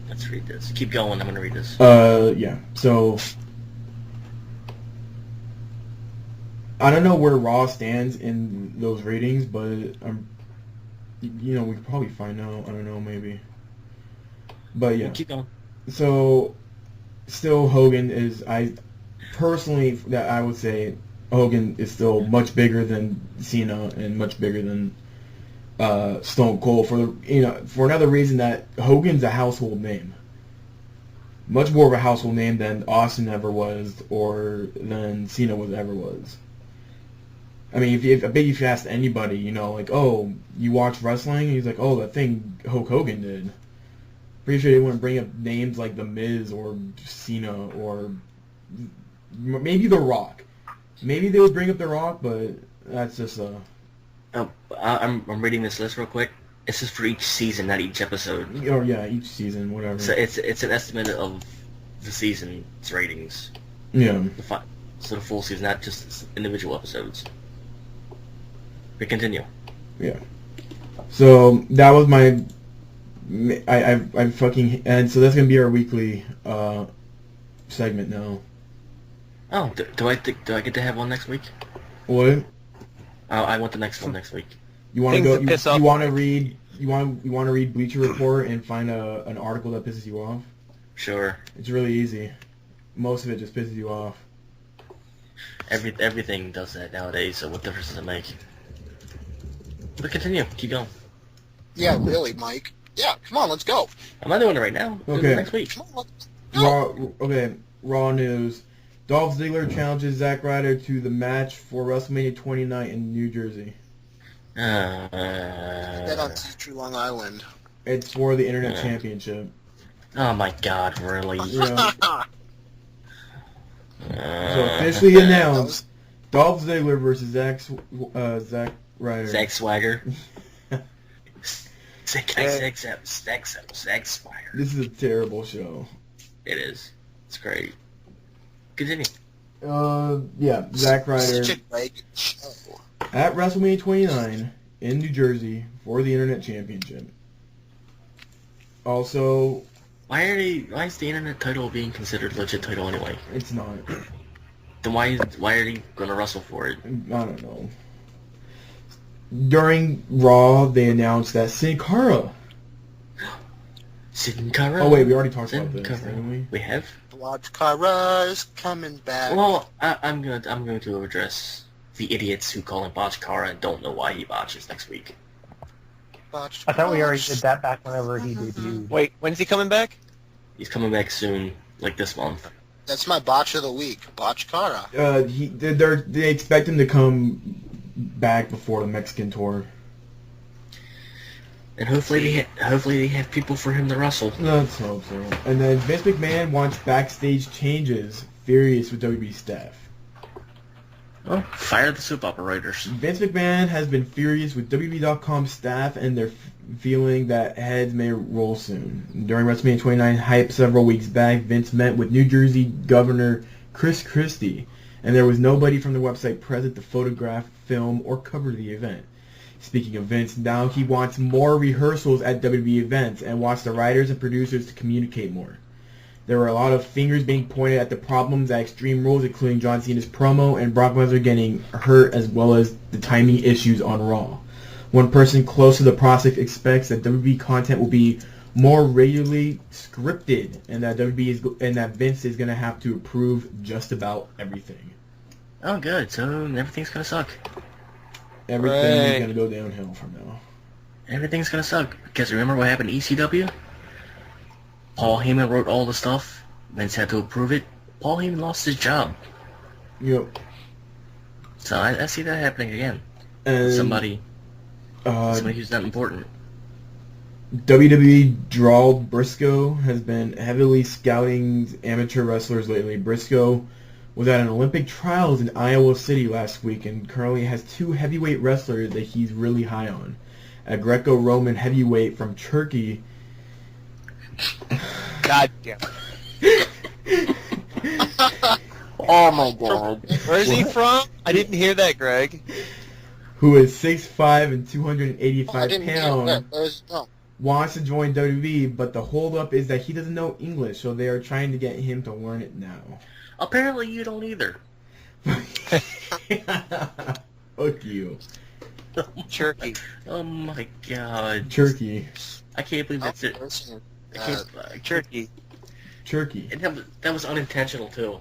Let's read this. Keep going. I'm gonna read this. Yeah. So I don't know where Raw stands in those ratings, but we could probably find out. I don't know, maybe. But yeah. Keep going. So still Hogan is, I would say Hogan is still much bigger than Cena and much bigger than Stone Cold for another reason that Hogan's a household name. Much more of a household name than Austin ever was or than Cena ever was. I mean, I bet if you asked anybody, like, oh, you watch wrestling? And he's like, oh, that thing Hulk Hogan did. Pretty sure they wouldn't bring up names like The Miz or Cena or maybe The Rock. Maybe they would bring up The Rock, but that's just I'm reading this list real quick. This is for each season, not each episode. Or yeah, each season, whatever. So it's an estimate of the season's ratings. Yeah. So the full season, not just individual episodes. We continue. Yeah. So that was my. I fucking, and so that's gonna be our weekly segment now. Oh, do I get to have one next week? What? I want the next one next week. You want to Things go? that piss off- You want to read? You want to read Bleacher Report and find an article that pisses you off? Sure. It's really easy. Most of it just pisses you off. Everything does that nowadays. So what difference does it make? But continue. Keep going. Yeah, really, Mike. Yeah, come on, let's go. I'm not doing it right now. Do it Okay. next week. Come on, let's go. Raw news. Dolph Ziggler challenges Zack Ryder to the match for WrestleMania 29 in New Jersey. That on True Long Island. It's for the Internet Championship. Oh my God! Really? Yeah. So officially announced, Dolph Ziggler versus Zack Ryder. Zack Swagger. Zack Swagger. This is a terrible show. It is. It's great. Continue. Yeah, Zack Ryder Such a great show. at WrestleMania 29 in New Jersey for the Internet Championship. Also, Why is the internet title being considered a legit title anyway? it's not. Then why are they gonna wrestle for it? I don't know. During Raw, they announced that Sin Cara. Sin Cara? Oh wait, we already talked about Sin this, Cara. didn't we? We have? Watch Cara's coming back. Well, I'm going to address the idiots who call him Botch Cara and don't know why he botches next week. Watch I thought we already Cara's. did that back whenever he debuted. Wait, when's he coming back? He's coming back soon, like this month. That's my botch of the week. Botch Cara. They expect him to come back before the Mexican tour. And hopefully they have people for him to wrestle. Let's hope so. And then Vince McMahon wants backstage changes. Furious with WWE staff. Well, fire the soap operators. Vince McMahon has been furious with WWE.com staff and they're feeling that heads may roll soon. During WrestleMania 29 hype several weeks back, Vince met with New Jersey Governor Chris Christie, and there was nobody from the website present to photograph, film, or cover the event. Speaking of Vince, now he wants more rehearsals at WWE events and wants the writers and producers to communicate more. There were a lot of fingers being pointed at the problems at Extreme Rules, including John Cena's promo and Brock Lesnar getting hurt, as well as the timing issues on Raw. One person close to the process expects that WWE content will be more regularly scripted, and that that Vince is going to have to approve just about everything. Oh, good. So everything's gonna suck. Everything is Right. going to go downhill from now. Everything's gonna suck. Because remember what happened to ECW? Paul Heyman wrote all the stuff. Vince had to approve it. Paul Heyman lost his job. Yep. So I see that happening again. And Somebody who's not important. WWE Drawl Briscoe has been heavily scouting amateur wrestlers lately. Briscoe was at an Olympic trials in Iowa City last week and currently has two heavyweight wrestlers that he's really high on. a Greco-Roman heavyweight from Turkey. God damn it. Oh my god. Where is he What? from? I didn't hear that, Greg. Who is 6'5" and Oh, I 285 didn't hear pounds, that. Where's no? wants to join WWE, but the holdup is that he doesn't know English, so they are trying to get him to learn it now. Apparently you don't either. Fuck you. Turkey. Oh my god. Turkey. I can't believe that's it. Person, I can't, Turkey. Turkey. and that was unintentional too.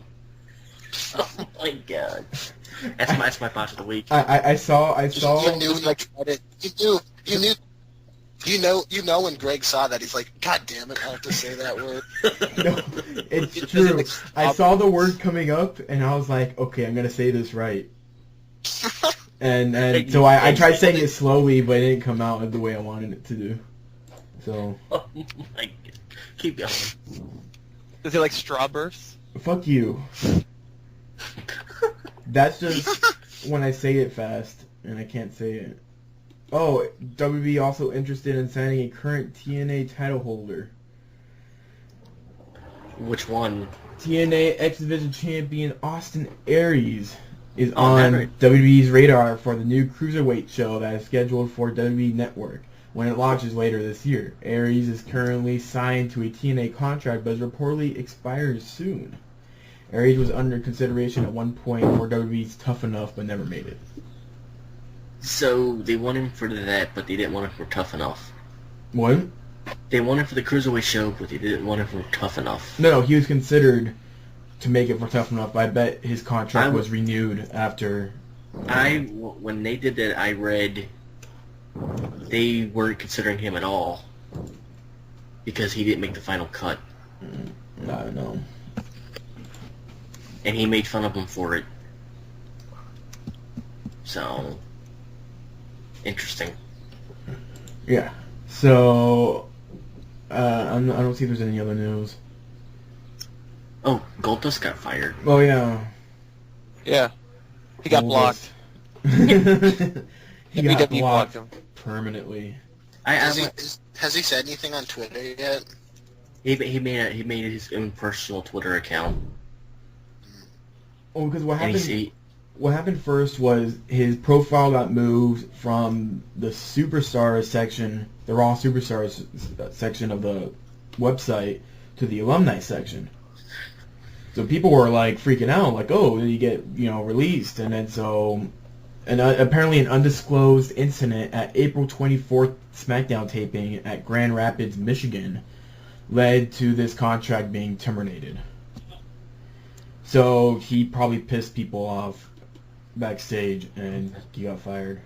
Oh my god. That's my botch of the week. I saw You knew when I tried it. You know when Greg saw that, he's like, God damn it, I have to say that word. No, it's It true. doesn't I saw the word coming up, and I was like, okay, I'm gonna say this right. And so I tried saying it slowly, but it didn't come out the way I wanted it to do. So Oh my god. Keep going. Is it like Strawburst? fuck you. That's just when I say it fast, and I can't say it. Oh, WB also interested in signing a current TNA title holder. Which one? TNA X Division champion Austin Aries is Oh, on never. WWE's radar for the new Cruiserweight show that is scheduled for WWE Network when it launches later this year. Aries is currently signed to a TNA contract but reportedly expires soon. Aries was under consideration at one point for WWE's Tough Enough but never made it. So they want him for that, but they didn't want him for Tough Enough. What? They want him for the Cruiserweight show, but they didn't want him for Tough Enough. No, he was considered to make it for Tough Enough. I bet his contract was renewed after. When they did that, I read they weren't considering him at all because he didn't make the final cut, I don't know. and he made fun of him for it. So interesting. Yeah. So I don't see if there's any other news. Oh, Goldust got fired. Oh yeah. Yeah. He got blocked. he got WWE blocked blocked him. permanently. Has he said anything on Twitter yet? He made his own personal Twitter account. Oh, because what And happened? What happened first was his profile got moved from the Superstars section, the Raw Superstars section of the website, to the alumni section. So people were like freaking out, like, "Oh, did he get released?" And then apparently an undisclosed incident at April 24th Smackdown taping at Grand Rapids, Michigan, led to this contract being terminated. So he probably pissed people off backstage, and he got fired.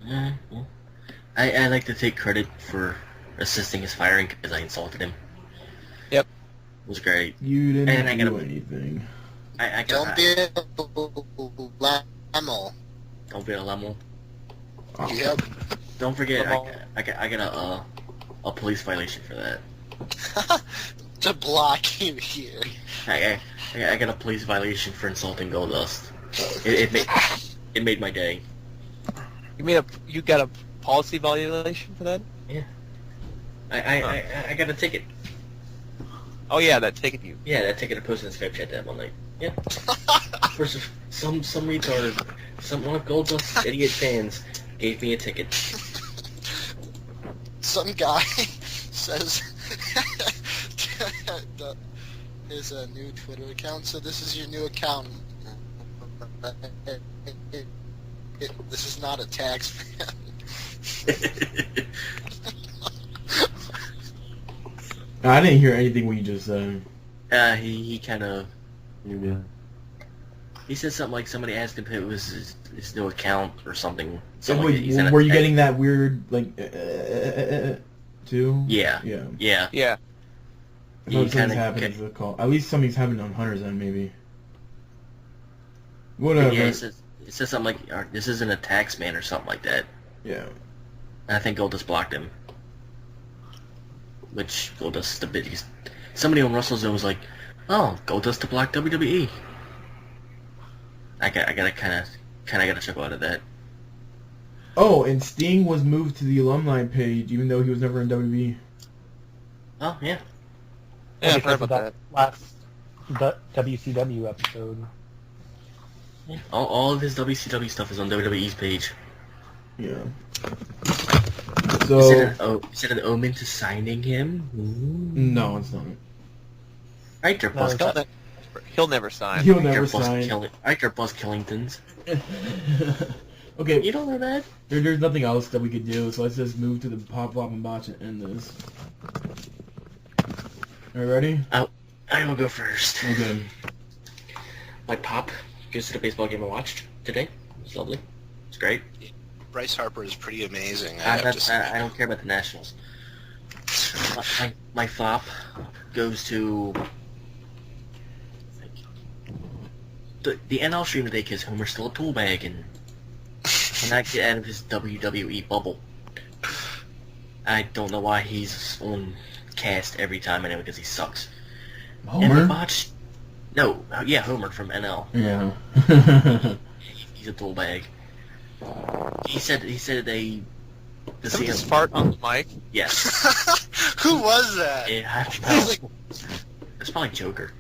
Yeah. I like to take credit for assisting his firing because I insulted him. Yep. It was great. You didn't And I do gotta- anything. I Don't be a lemon. Don't be a lemon. Oh. Yep. Don't forget, Lemon. I got a police violation for that. To block you here. I got a police violation for insulting Goldust. It made my day. You got a policy violation for that? Yeah. I got a ticket. Oh yeah, that ticket you. Yeah, that ticket I posted in Skype chat that one night. Yeah. For some retard, one of Goldust's idiot fans gave me a ticket. Some guy says his new Twitter account. So this is your new account. This is not a tax fan. I didn't hear anything when you just said. He kind of. He said something like somebody asked him if it was his new account or something. Were you getting that weird too? Yeah. Yeah. Yeah. Yeah. I thought He something's kinda happened to the call. At least something's happened on Hunter's end, maybe. Yeah, Whatever. it says something like, this isn't a tax man or something like that. Yeah. And I think Goldust blocked him. Which, Goldust is the biggest. Somebody on WrestleZone was like, oh, Goldust to block WWE. I gotta kind of got a chuckle out of that. Oh, and Sting was moved to the alumni page, even though he was never in WWE. Oh, yeah. Yeah, I've because heard of about that last WCW episode. All of his WCW stuff is on WWE's page. Yeah. Is So it an omen to signing him? Ooh. no, it's not. Right there, Buzz. it's- He'll never sign. He'll Right there, never Buzz sign. Right there, Buzz Killingtons. Okay, You don't know that? there's nothing else that we could do, so let's just move to the pop, flop, and botch and end this. Are you ready? I will go first. Okay. My pop goes to the baseball game I watched today. It's lovely. It's great. Bryce Harper is pretty amazing. I don't care about the Nationals. My flop goes to the NL stream today because Homer's still a tool bag and cannot get out of his WWE bubble. I don't know why he's on cast every time anyway because he sucks. And Homer? the botch, no, yeah, Homer from NL. Yeah. He's a tool bag. He said the Somebody just CM fart on the mic. Yes. Who was that? I don't know. It's probably Joker.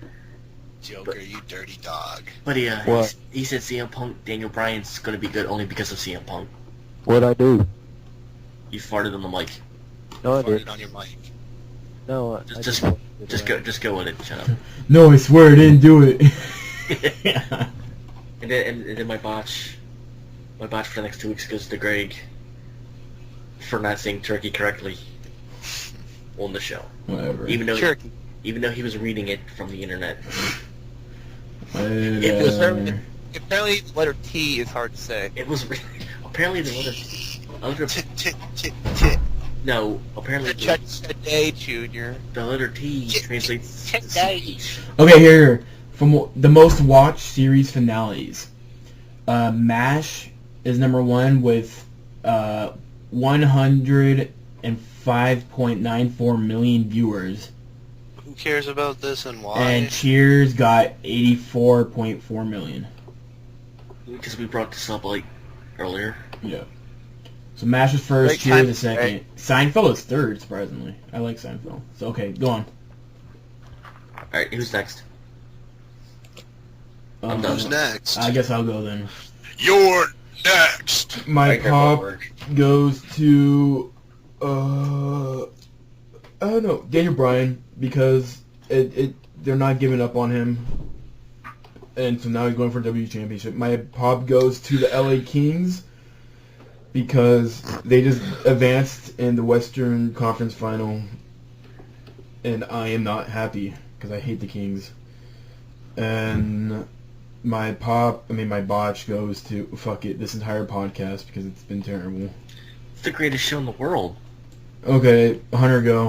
Joker, you dirty dog. But What? he said CM Punk, Daniel Bryan's going to be good only because of CM Punk. What'd I do? You farted on the mic. No, I Farted did. on your mic. No, I Just go with it. Shut up. No, I swear I didn't do it. And then my botch for the next 2 weeks goes to Greg for not saying turkey correctly on the show. Whatever. Even though Turkey. he was reading it from the internet. It was Whatever. apparently the letter T is hard to say. It was apparently the letter no apparently Today, Junior. the letter T translates to Today. CH. Okay, here. From the most watched series finales. MASH is number 1 with 105.94 million viewers. Who cares about this and why? And Cheers got 84.4 million. Because we brought this up like earlier. Yeah. So MASH is first, Great Cheers time, is second. right? Seinfeld is third, surprisingly. I like Seinfeld. So, okay, go on. Alright, who's next? I'm done. Who's next? I guess I'll go then. You're next! My Right there, pop Goldberg. goes to, I don't know, Daniel Bryan, because they're not giving up on him. And so now he's going for a WWE Championship. My pop goes to the LA Kings, because they just advanced in the Western Conference Final, and I am not happy, because I hate the Kings. And my botch goes to, fuck it, this entire podcast, because it's been terrible. It's the greatest show in the world. Okay, Hunter, go.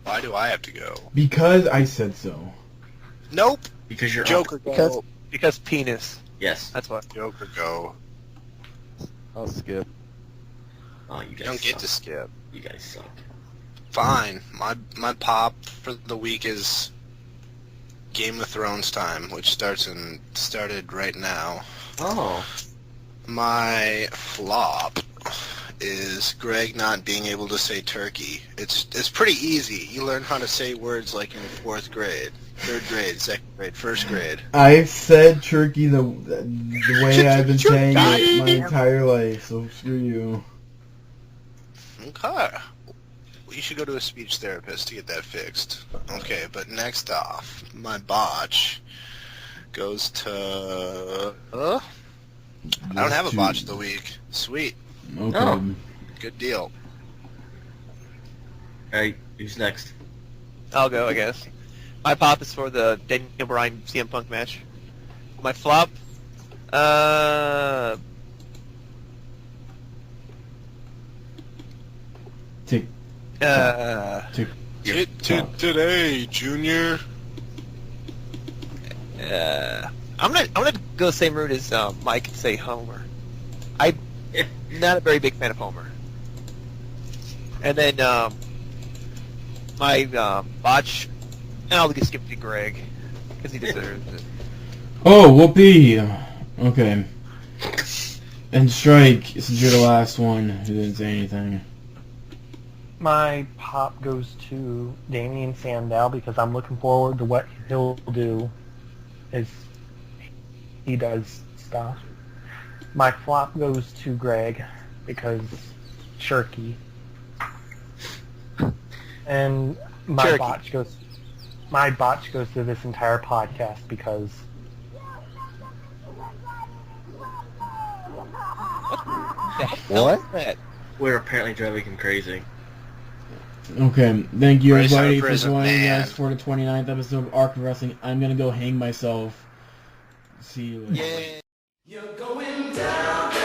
Why do I have to go? Because I said so. Nope! Because you're Joker, go. Because penis. Yes. That's what. Joker, go. I'll skip. Oh, you You guys don't get suck. to skip. You guys suck. Fine. My pop for the week is Game of Thrones time, which started right now. Oh. My flop is Greg not being able to say turkey. It's pretty easy. You learn how to say words like in 4th grade, 3rd grade, 2nd grade, 1st grade. I've said turkey the way I've been saying it my entire life, so screw you. Okay. Well, you should go to a speech therapist to get that fixed. Okay, but next off, my botch goes to... I don't have a botch of the week. Sweet. Okay. Oh. Good deal. Alright, who's next? I'll go, I guess. My pop is for the Daniel Bryan CM Punk match. My flop, Tick, tick. Get to today, Junior. I'm gonna go the same route as Mike and say Homer. I'm not a very big fan of Homer. And then my botch, and I'll just skip to Greg because he deserves it. Oh, whoopee. Okay. And Strike, since you're the last one who didn't say anything. My pop goes to Damien Sandow because I'm looking forward to what he'll do as he does stuff. My flop goes to Greg because Shirky. And my Cherokee. botch goes to this entire podcast because What? That? We're apparently driving him crazy. Okay, thank you Brace everybody up, for brace up, joining man. us for the 29th episode of Arc of Wrestling. I'm gonna go hang myself. See you later. Yeah. You're going down, down.